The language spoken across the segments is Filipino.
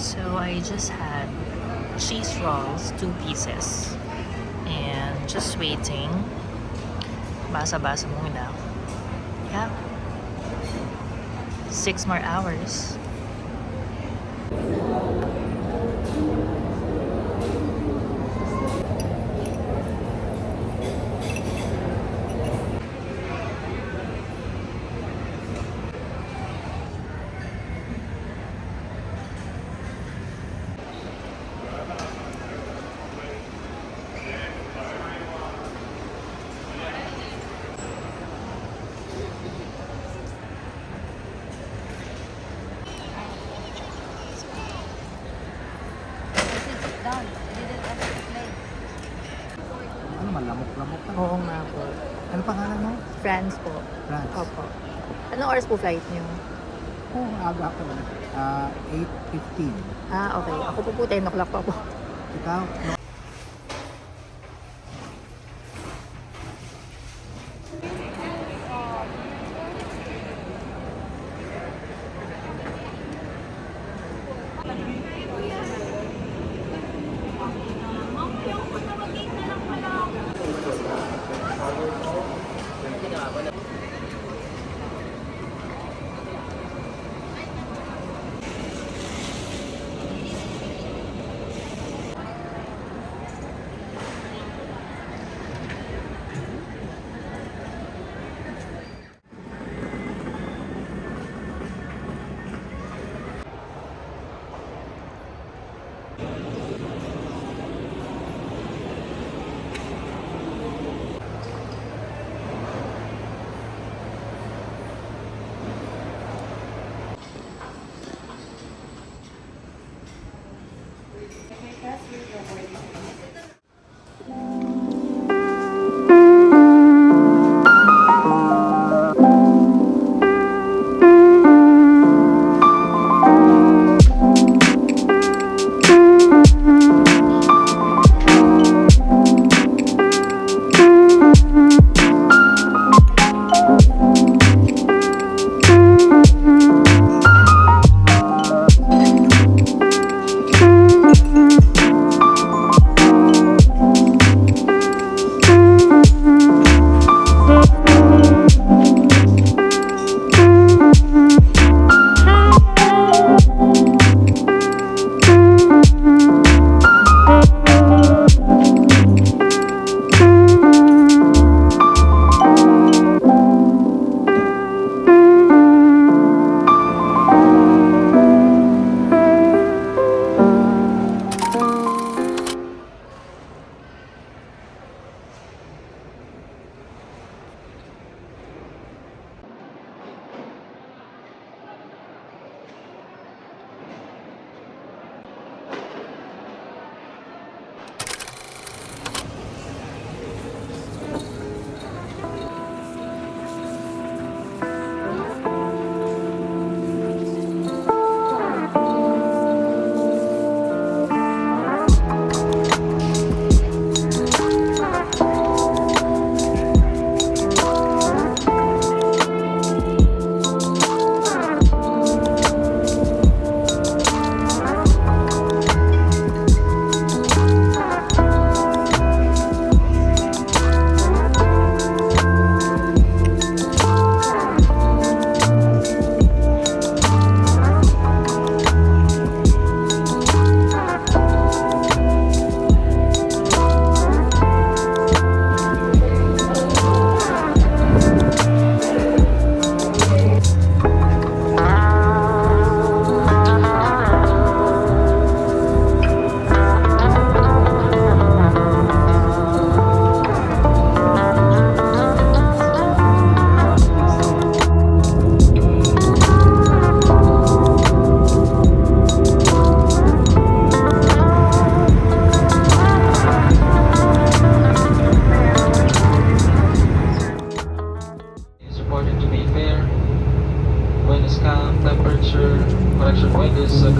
So I just had cheese rolls, 2 pieces. And just waiting. Basa-basa muna. Yeah. 6 more hours. Ano man, lamok-lamok ka. Oo nga po. Ano pangalan mo? France po. France. Opo. Anong oras po flight niyo? Oo, aga ako. 8:15. Okay. Ako po 10 o'clock pa po. Ikaw?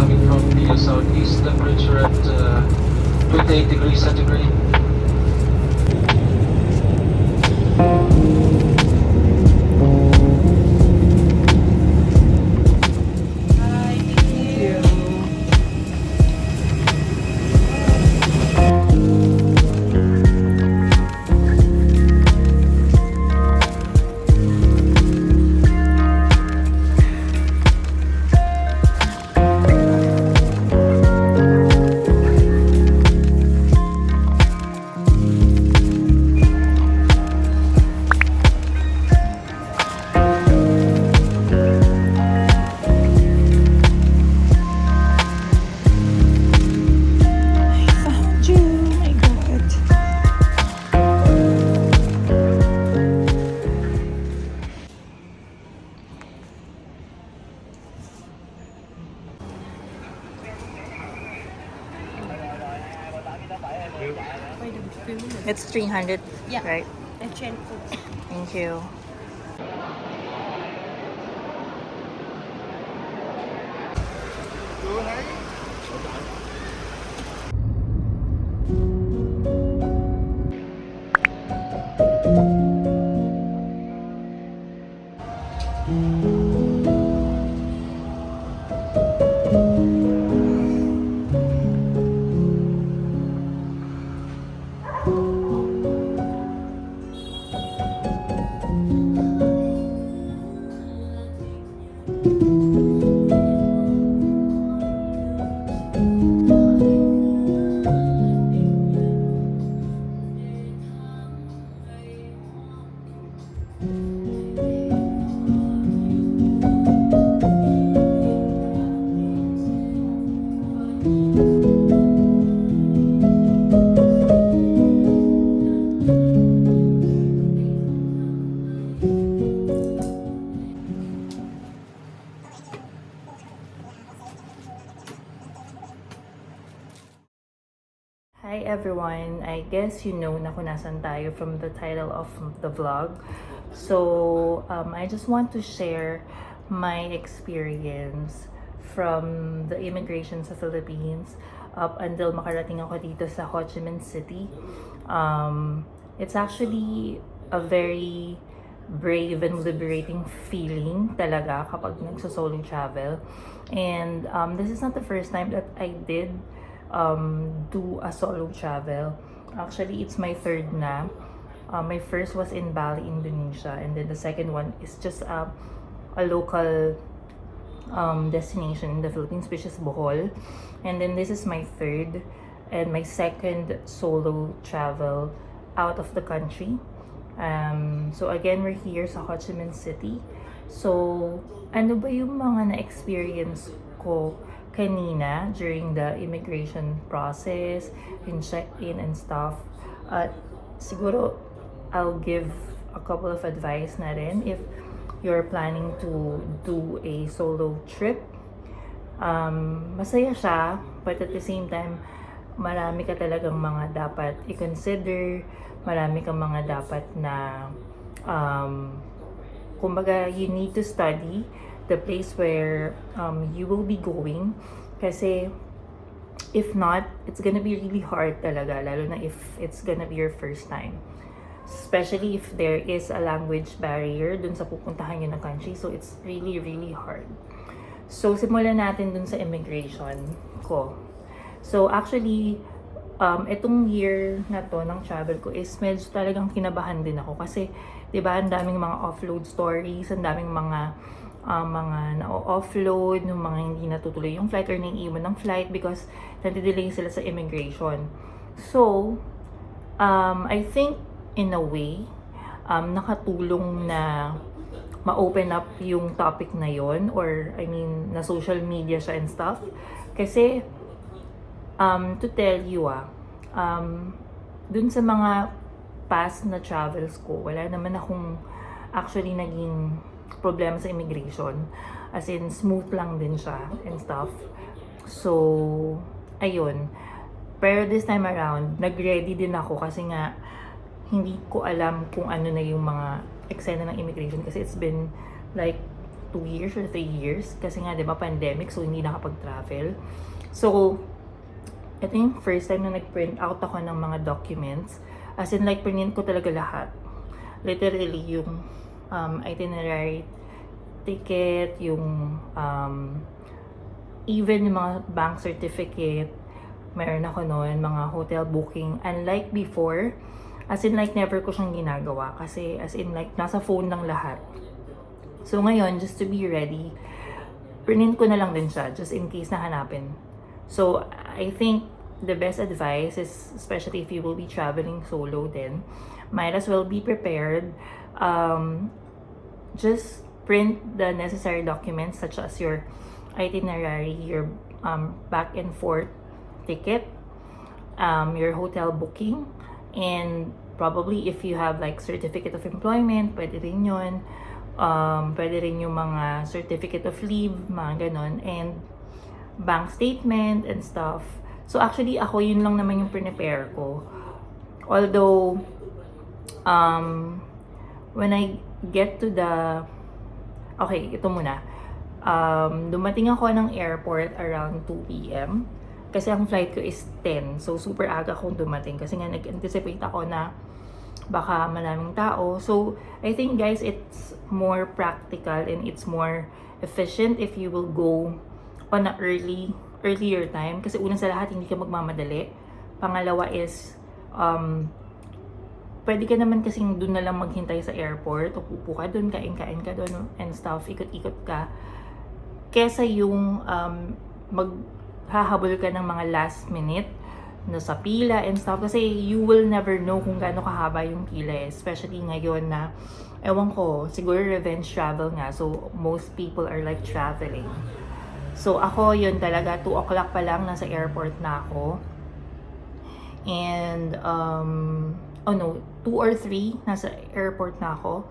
coming from the southeast, temperature at 28 degrees centigrade. few minutes. It's 300, Yeah. right? I change food. Thank you. Hi everyone! I guess you know na kung nasan tayo from the title of the vlog. So, I just want to share my experience from the immigration sa Philippines up until makarating ako dito sa Ho Chi Minh City. It's actually a very brave and liberating feeling talaga kapag nagso-solo travel. And this is not the first time that I did do a solo travel. Actually, it's my third na. My first was in Bali, Indonesia, and then the second one is just a local destination in the Philippines, which is Bohol. And then this is my third and my second solo travel out of the country. So again, we're here sa Ho Chi Minh City. So, ano ba yung mga na-experience ko kanina during the immigration process, in check-in and stuff? Siguro, I'll give a couple of advice na rin if you're planning to do a solo trip. Masaya siya, but at the same time, marami ka talagang mga dapat i-consider, marami kang mga dapat na kumbaga, you need to study the place where you will be going, kasi if not, it's gonna be really hard talaga, lalo na if it's gonna be your first time, especially if there is a language barrier dun sa pupuntahan nyo na country. So it's really hard. So simulan natin dun sa immigration ko. So actually, itong year na to ng travel ko is medyo talagang kinabahan din ako kasi 'di ba, ang daming mga offload stories, ang daming mga na-offload, ng mga hindi natutuloy yung flight or naiiwan ng flight because nadidelay sila sa immigration. So, I think in a way, nakatulong na ma-open up yung topic na yon, or I mean, na social media siya and stuff. Kasi, to tell you dun sa mga past na travels ko, wala naman akong actually naging problema sa immigration. As in, smooth lang din siya and stuff. So, ayun. Pero this time around, nag-ready din ako kasi nga, hindi ko alam kung ano na yung mga eksena ng immigration kasi it's been like 2 years or 3 years. Kasi nga, di ba, pandemic, so hindi nakapag-travel. So, ito yung first time na nag-print out ako ng mga documents. As in, like, print ko talaga lahat. Literally, yung itinerary ticket, yung even yung mga bank certificate, meron ako noon, mga hotel booking. Unlike before, as in like never ko siyang ginagawa kasi as in like nasa phone lang lahat. So ngayon, just to be ready, print ko na lang din siya just in case na hanapin. So I think the best advice is, especially if you will be traveling solo then, might as well be prepared. Just print the necessary documents such as your itinerary, your back and forth ticket, your hotel booking, and probably if you have like certificate of employment, pwede rin yun. Pwede rin yung mga certificate of leave, mga ganon, and bank statement and stuff. So actually ako, yun lang naman yung prepare ko. Although, when I get to the... Okay, ito muna. Dumating ako ng airport around 2 p.m. Kasi ang flight ko is 10. So, super aga akong dumating. Kasi nga, nag-anticipate ako na baka maraming tao. So, I think guys, it's more practical and it's more efficient if you will go on a earlier time. Kasi una sa lahat, hindi ka magmamadali. Pangalawa is, pwede ka naman kasing doon na lang maghintay sa airport. Upo ka doon, kain-kain ka doon and stuff. Ikot-ikot ka. Kesa yung maghahabol ka ng mga last minute na sa pila and stuff. Kasi you will never know kung gaano kahaba yung pila. Especially ngayon na, ewan ko, siguro revenge travel nga. So, most people are like traveling. So, ako yun talaga, 2 o'clock pa lang, nasa airport na ako. And, 2 or 3, nasa airport na ako.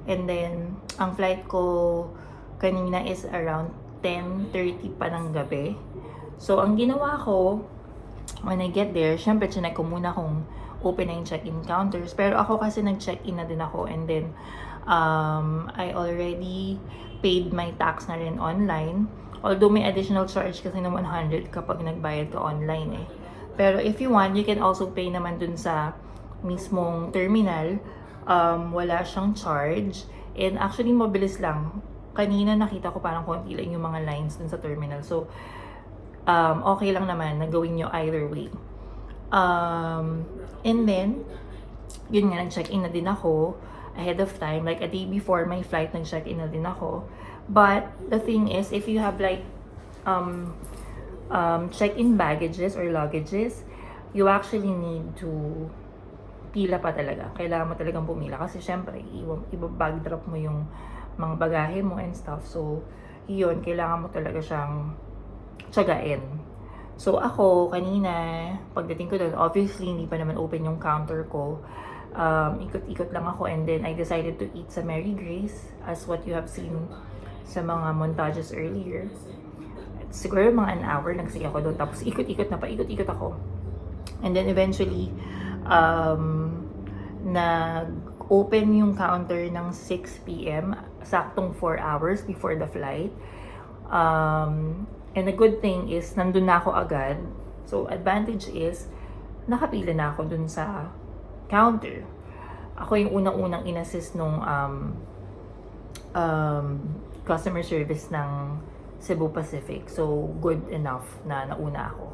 And then, ang flight ko kanina is around 10:30 pa ng gabi. So, ang ginawa ko, when I get there, syempre, chinek ko muna kung open na yung check-in counters. Pero ako kasi nag-check-in na din ako. And then, I already paid my tax na rin online. Although may additional charge kasi na 100 kapag nagbayad ka online eh. Pero if you want, you can also pay naman dun sa mismong terminal. Wala siyang charge. And actually, mabilis lang. Kanina nakita ko parang konti lang yung mga lines dun sa terminal. So, okay lang naman na gawin nyo either way. And then, yun nga, nag-check-in na din ako ahead of time. Like a day before my flight, nag-check-in na din ako. But the thing is, if you have like check-in baggages or luggages, you actually need to pila pa talaga. Kailangan mo talagang pumila kasi syempre, ibabag drop mo yung mga bagahe mo and stuff. So, yun, kailangan mo talaga siyang tsagain. So, ako, kanina, pagdating ko doon, obviously, hindi pa naman open yung counter ko. Ikot-ikot lang ako and then I decided to eat sa Mary Grace as what you have seen sa mga montages earlier. Siguro mga an hour nagsaya ako doon. Tapos ikot-ikot na pa, ikot-ikot ako. And then eventually, nag-open yung counter ng 6 p.m. Saktong 4 hours before the flight. And the good thing is, nandun na ako agad. So, advantage is, nakapila na ako dun sa counter. Ako yung unang-unang inassist nung customer service ng Cebu Pacific. So, good enough na nauna ako.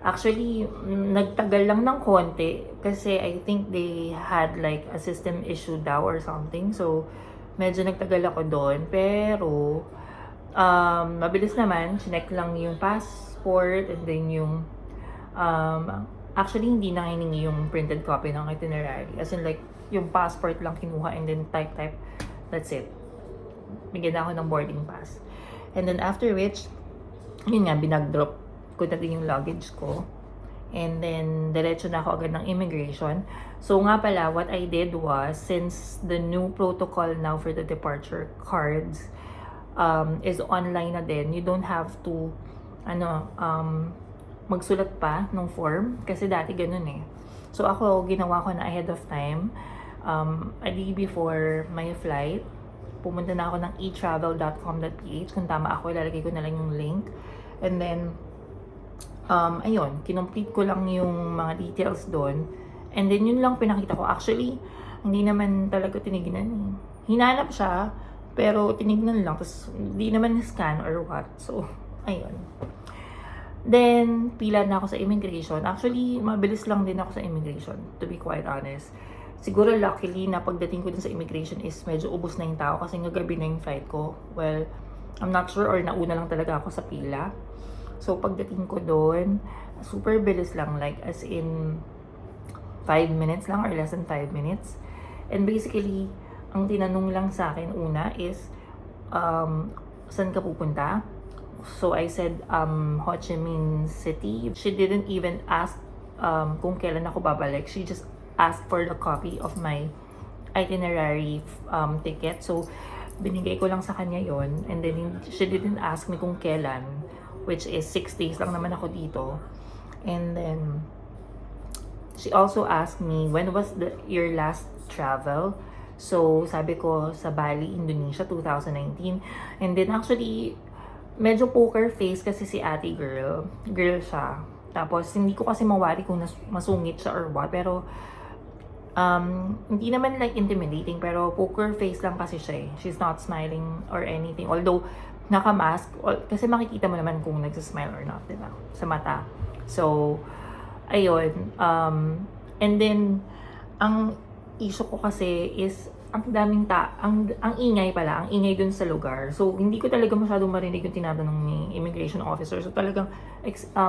Actually, nagtagal lang ng konti kasi I think they had like a system issue daw or something. So, medyo nagtagal ako doon. Pero, mabilis naman. Chinek lang yung passport and then yung actually, hindi na hiningi yung printed copy ng itinerary. As in like, yung passport lang kinuha and then type. That's it. Bigyan na ako ng boarding pass. And then after which, yun nga, binag-drop ko na din yung luggage ko. And then, diretso na ako agad ng immigration. So nga pala, what I did was, since the new protocol now for the departure cards is online na din, you don't have to, magsulat pa ng form. Kasi dati ganun eh. So ako, ginawa ko na ahead of time. A day before my flight, pumunta na ako ng etravel.com.ph. Kung tama ako, ilalagay ko na lang yung link. And then, ayun, kinomplete ko lang yung mga details doon. And then, yun lang pinakita ko. Actually, hindi naman talaga tinignan eh. Hinanap siya, pero tinignan lang. Tapos, hindi naman scan or what. So, ayun. Then, pila na ako sa immigration. Actually, mabilis lang din ako sa immigration, to be quite honest. Siguro luckily na pagdating ko dun sa immigration is medyo ubos na yung tao kasi ngagabi na yung flight ko. Well, I'm not sure or nauna lang talaga ako sa pila. So, pagdating ko doon, super bilis lang. Like, as in, 5 minutes lang or less than 5 minutes. And basically, ang tinanong lang sa akin una is, saan ka pupunta? So, I said, Ho Chi Minh City. She didn't even ask kung kailan ako babalik. She just asked for the copy of my itinerary ticket. So, binigay ko lang sa kanya yon. And then, she didn't ask me kung kailan, which is 6 days lang naman ako dito. And then, she also asked me, when was your last travel? So, sabi ko, sa Bali, Indonesia, 2019. And then, actually, medyo poker face kasi si ate girl. Girl siya. Tapos, hindi ko kasi mawari kung masungit siya or what. Pero, hindi naman like intimidating, pero poker face lang kasi siya eh. She's not smiling or anything. Although, naka-mask, kasi makikita mo naman kung nagsasmile or not, diba? Sa mata. So, ayun. And then, ang issue ko kasi is, ang daming ang ingay pala, ang ingay dun sa lugar. So, hindi ko talaga masyadong marinig yung tinatanong ni immigration officer. So, talagang,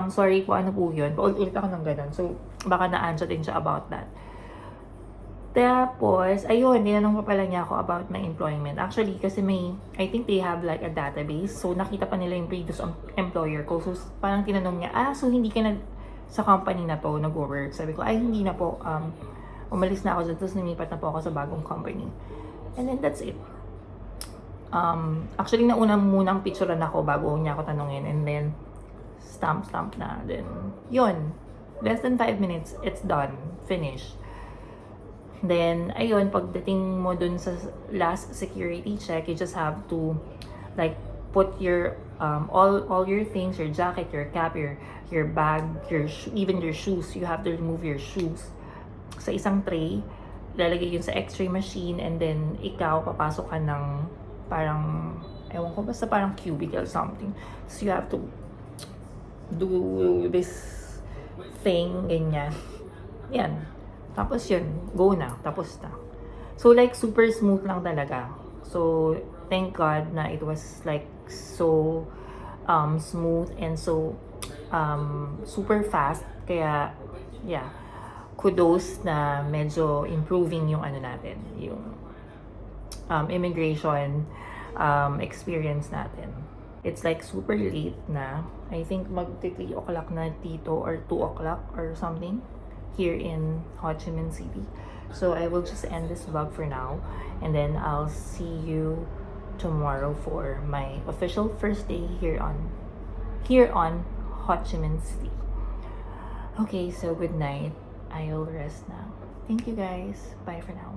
sorry po, ano po yun? Paulit ako ng ganun. So, baka na-answer din siya about that. Tapos, ayun, tinanong pa pala niya ako about my employment. Actually, kasi I think they have like a database. So, nakita pa nila yung previous employer ko. So, parang tinanong niya, so hindi ka na sa company na to nag-work? Sabi ko, ay, hindi na po. Umalis na ako dyan. Tapos, lumipat na po ako sa bagong company. And then, that's it. Actually, munang picturean ako bago niya ako tanongin. And then, stamp na. Then, yun. Less than 5 minutes, it's done. Finished. Then, ayun, pagdating mo dun sa last security check, you just have to, like, put your, all your things, your jacket, your cap, your bag, even your shoes. You have to remove your shoes sa isang tray, lalagay yun sa x-ray machine, and then, ikaw, papasok ka ng, parang, ewan ko, basta parang cubicle something. So, you have to do this thing, ganyan. Yan. Tapos yun, go na, tapos na. So like super smooth lang talaga. So thank God na it was like so smooth and so super fast. Kaya yeah, kudos na medyo improving yung ano natin, yung immigration experience natin. It's like super late na. I think mag-3 o'clock na dito or 2 o'clock or something here in Ho Chi Minh City. So I will just end this vlog for now, and then I'll see you tomorrow for my official first day here on Ho Chi Minh City. Okay, so good night. I'll rest now. Thank you guys. Bye for now.